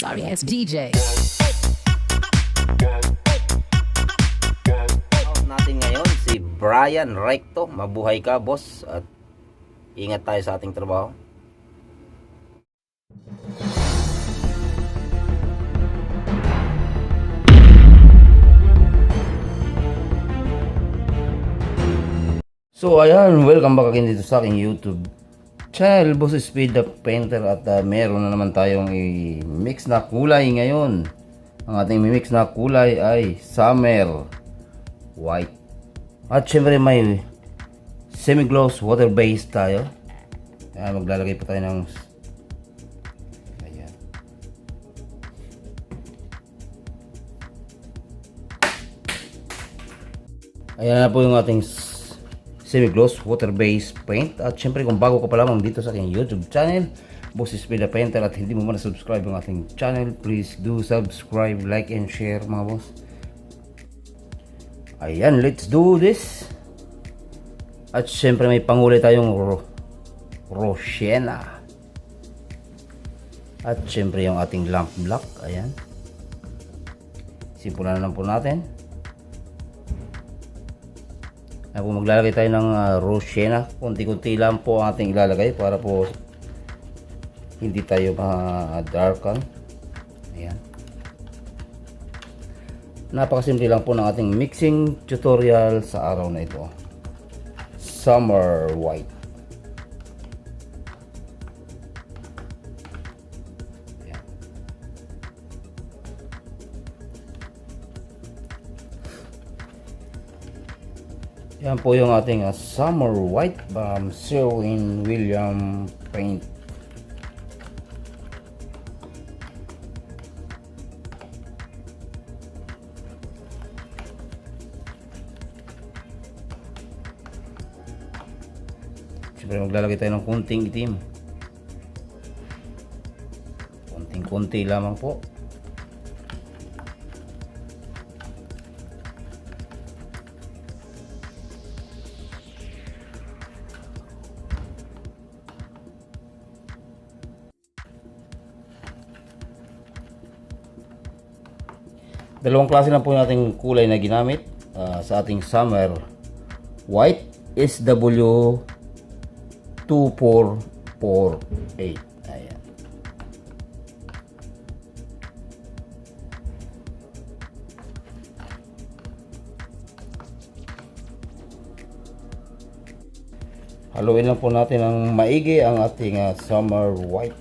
Sorry ass DJ. Out natin ngayon si Brian Recto. Mabuhay ka, boss, at ingat tayo sa ating trabaho. So ayan, welcome back again dito sa aking YouTube channel, Boss Speed the Painter. At meron na naman tayong i-mix na kulay ngayon. Ang ating mix na kulay ay summer white. At syempre may semi-gloss water base tayo. Ayan, maglalagay pa tayo ng ayan. Ayan na po yung ating semi-gloss water-based paint. At syempre kung bago ka pa lamang dito sa aking YouTube channel, Boss Speed the Painter, at hindi mo man na-subscribe ang ating channel, please do subscribe, like, and share mga boss. Ayan, let's do this. At syempre may pangulay tayong Roshena. At syempre yung ating lamp black. Ayan, simpulan na lang po natin. Ayan po, maglalagay tayo ng Roshena. Kunti-kunti lang po ang ating ilalagay para po hindi tayo ma-darken. Ayan. Napakasimple lang po ng ating mixing tutorial sa araw na ito. Summer white. Ayan. Yan po yung ating summer white Sherwin-Williams paint. Siyempre maglalagay tayo ng kunting itim. Kunting-kunti lamang po. Dalawang klase lang po nating kulay na ginamit sa ating summer white, SW2448. Ayan. Haluin lang po natin ng maigi ang ating summer white.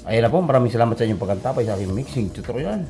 Ayan na po, maraming salamat sa inyong pagkantapay sa aking mixing tutorial.